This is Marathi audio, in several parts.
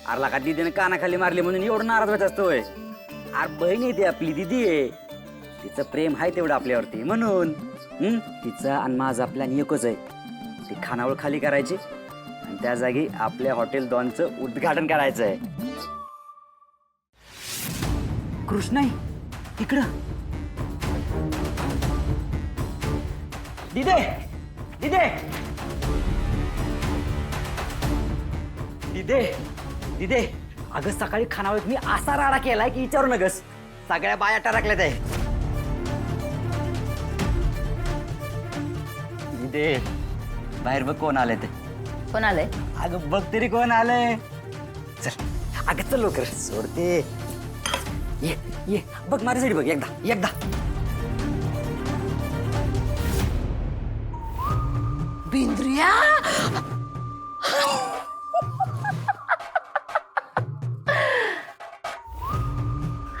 अरला का दीदीने कानाखाली मारली म्हणून एवढं नाराज होत असतोय. अरे बहीण आहे ती आपली दीदी आहे. तिचं प्रेम आहे तेवढं आपल्यावरती म्हणून. तिचं आणि माझा प्लॅन एकच आहे. ती खानावळ खाली करायची आणि त्या जागी आपल्या हॉटेल डॉनचं उद्घाटन करायचं आहे. कृष्णा इकडं. दिदे दिदे दिदे दिदे अगं सकाळी खानावळीत मी असा राडा केलाय की विचारू नगस. सगळ्या बाया टरकल्यात आहे. दिदे बाहेर बघ कोण आलंय ते. कोण आलंय? अगं बघ तरी कोण आलंय. चल अगं चल लवकर सोडते. ये ये बघ माझ्यासाठी बघ एकदा एकदा. बिंद्रिया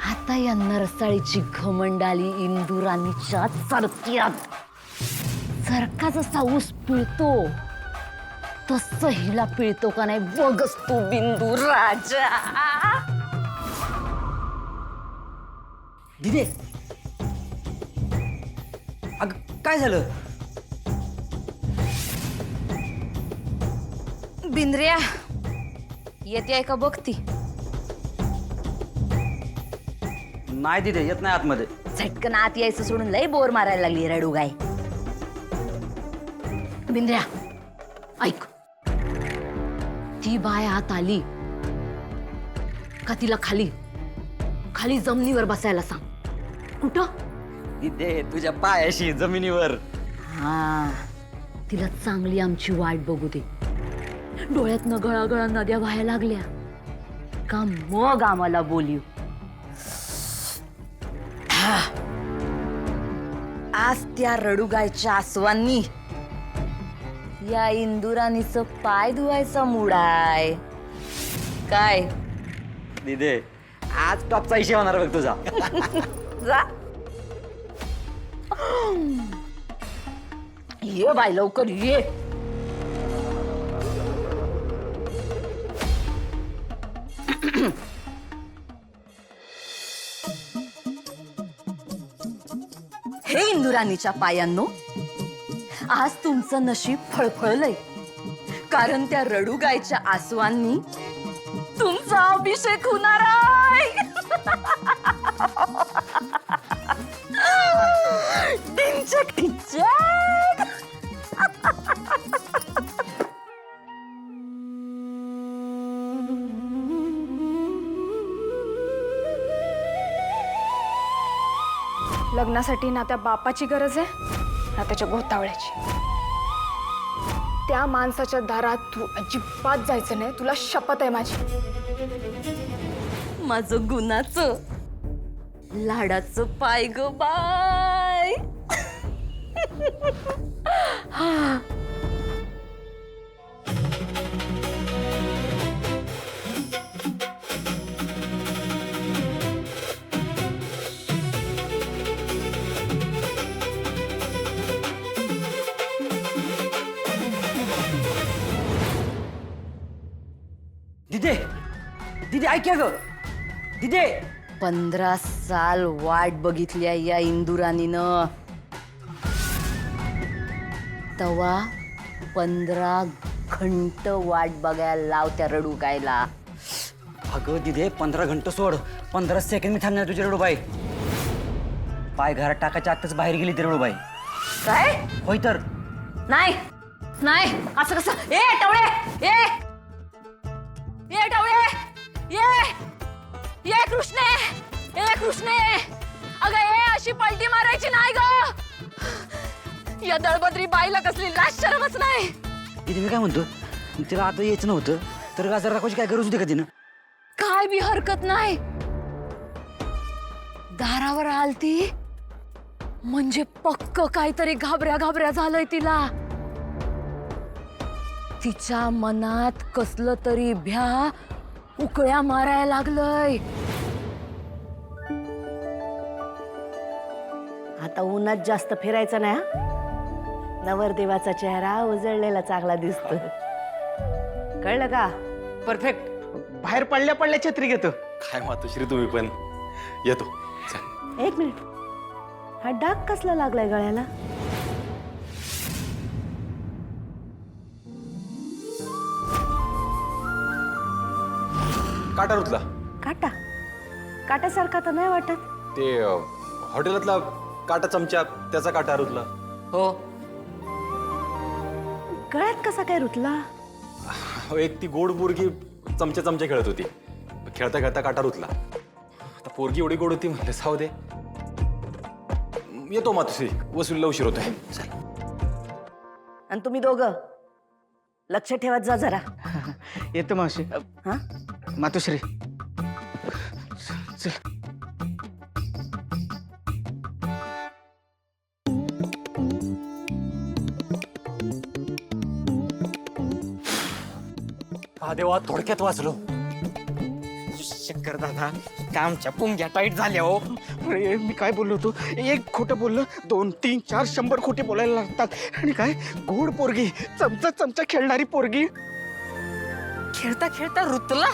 आता या नरसाळीची घमंडाली इंदुराणीच्या चरत्यात सरका जसा ऊस पिळतो तसं हिला पिळतो का नाही बघच तू बिंदू राजा. दिदे अगं काय झालं. बिंद्रिया येते का बघती. नाही दिदे येत नाही आतमध्ये. झटकन आत यायचं सोडून लय बोर मारायला लागली रडू गाय. बिंद्रिया ऐक, ती बाय आत आली का तिला खाली खाली जमिनीवर बसायला सांग. कुठं? दिदे तुझ्या पायाशी जमिनीवर. हा तिला चांगली आमची वाट बघू दे. डोळ्यात न गळागळा नद्या व्हायला लागल्या का मग आम्हाला बोलू. आज त्या रडूगायच्या आसवांनी या इंदुराणीचं पाय धुवायचा मूड आहे काय. दिदे आज टॉपचा इशे होणार बघ तुझा. जा ये बाय लवकर ये. हे इंदुराणीच्या पायांनो, आज तुमचं नशीब फळफळलंय कारण त्या रडूगायच्या आसवांनी तुमचा अभिषेक होणार आहे. टिंचक टिंचक. लग्नासाठी ना त्या बापाची गरज आहे ना त्याच्या घोतावळ्याची. त्या माणसाच्या दारात तू अजिबात जायचं नाही. तुला शपथ आहे माझी. माझं गुणाचं लाडाचं पाय ग बाय. दिदे दिदे ऐक ग दिदे. 15 साल वाट बघितल्या या इंदुराणीनं. तवा 15 घंट वाट बघायला लाव त्या रडू गायला. अगं दिदे 15 घंटे सोड. 15 सेकंड मी थांबणार तुझी रडूबाई. पाय घरात टाकायच्या आतच बाहेर गेली ती रडूबाई. काय? होय तर. नाही नाही असं कसं. ए टवळे ए ये टवळे ये ये कृष्णे ए कृष्णे. अगं ए अशी पलटी मारायची नाही ग. या दळबद्री बाईला कसली लाज शरमच नाही. दिदी मी काय म्हणतो, तिला आता यायचं नव्हतं तर गाजर दाखवायची काय गरज होती का तिनं. काय बी हरकत नाही. दारावर आलती म्हणजे पक्क काहीतरी घाबऱ्या घाबऱ्या झालंय तिला. तिच्या मनात कसलं तरी भ्या उकळ्या मारायला लागलंय. आता उन्हात जास्त फिरायचं नाही हा. नवरदेवाचा चेहरा उजळलेला चांगला दिसतो. कळलं का? परफेक्ट. बाहेर पडल्या पडल्या छत्री घेतो. काय मातोश्री तुम्ही पण. येतो चल. एक मिनिट, हा डाग कसला लागलाय गळ्याला? काटा रुतला. काटा? काट्यासारखा तर नाही वाटत. ते हॉटेलातला काटा चमचा त्याचा काटा रुतला. हो. गळ्यात कसा काय रुतला? एक ती गोड पोरगी चमचा खेळत होती. खेळता खेळता काटा रुतला. आता पोरगी एवढी गोड होती म्हणले जाऊ दे. येतो मातोश्री, वसुलीला उशीर होतोय. चल. आणि तुम्ही दोघं लक्ष ठेवत जा जरा. येतो मावशी. हा? मातोश्री चल. हा देवा, थोडक्यात वाचलो. शंकर दादा, कामच्या पुंग्या टाईट झाल्या हो. अरे, मी काय बोललो होतो, एक खोटं बोललं 2, 3, 4, 100 खोटे बोलायला लागतात. आणि काय गोड पोरगी, चमचा खेळणारी पोरगी खेळता खेळता रुतला.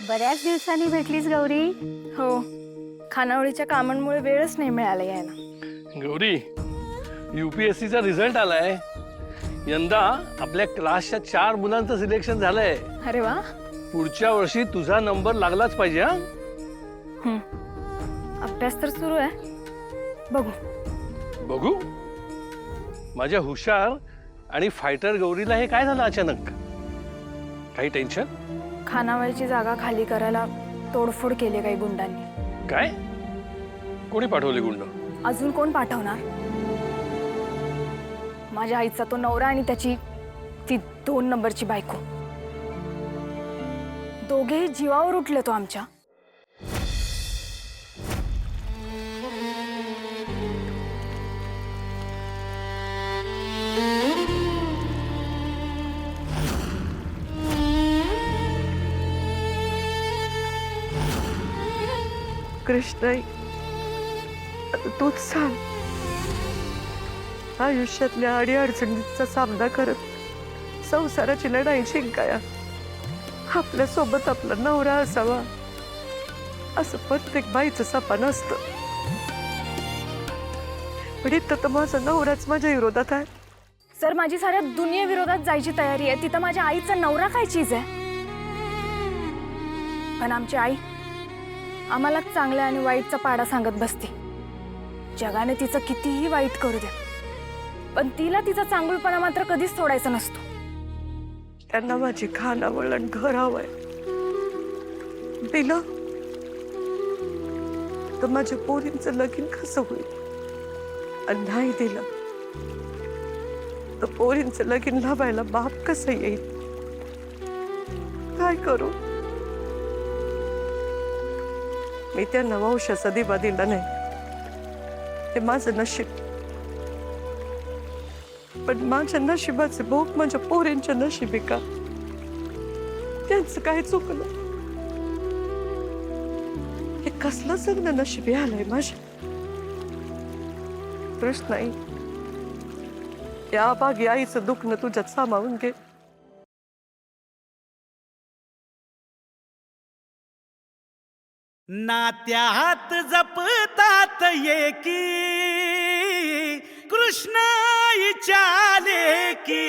बऱ्याच दिवसांनी भेटलीस गौरी. हो, खानावळीच्या कामांमुळे वेळच नाही मिळाला यायला. गौरी, UPSCचा रिझल्ट आलाय. यंदा आपल्या क्लासच्या 4 मुलांचं सिलेक्शन झालंय. अरे वा. पुढच्या वर्षी तुझा नंबर लागलाच पाहिजे. हा, अभ्यास तर सुरू आहे, बघू. बघू. माझ्या हुशार आणि फायटर गौरीला हे काय झालं अचानक? काही टेन्शन? खानावळीची जागा खाली करायला तोडफोड केली काही गुंडांनी. काय? कोणी पाठवले गुंड? अजून कोण पाठवणार? माझ्या आईचा तो नवरा आणि त्याची ती 2 नंबरची बायको. दोघेही जीवावर उठले तो आमच्या. कृष्ण, तूच सांग, आयुष्यातल्या अडीअडचणींचा सामना करत संसाराची लढाई जिंकाया आपल्या सोबत आपला नवरा असावा, असं प्रत्येक बाईचं सपन असतं. पण इथं तर माझा नवराच माझ्या विरोधात आहे. सर, माझी साऱ्या दुनिये विरोधात जायची तयारी आहे. तिथं माझ्या आईचा नवरा काय चीज आहे? पण आमची आई आम्हाला चांगल्या आणि वाईटचा पाडा सांगत बसते. जगाने तिचं कितीही वाईट करू दे, पण तिला तिचा चांगुलपणा मात्र कधीच सोडायचा नसतो. त्यांना माझी खानावळ आणि घर हवंय. दिलं तर माझ्या पोरींचं लगीन कसं होईल? आणि नाही दिलं तर पोरींचं लगीन लावायला बाप कसं येईल? काय करू? मी त्यांना वंशाचा दिवा दिला नाही, ते माझं नशीब. पण माझ्या नशिबाचे भोग माझ्या पोरींच्या नशिबी का? त्यांचं काय चुकलं? हे कसलं जगणं नशिबी आलंय माझ्या. प्रश्न आई, या बागी आईचं दुखणं तुझ्यात सामावून घे. नात्यात जपतात एकी कृष्ण इचाले की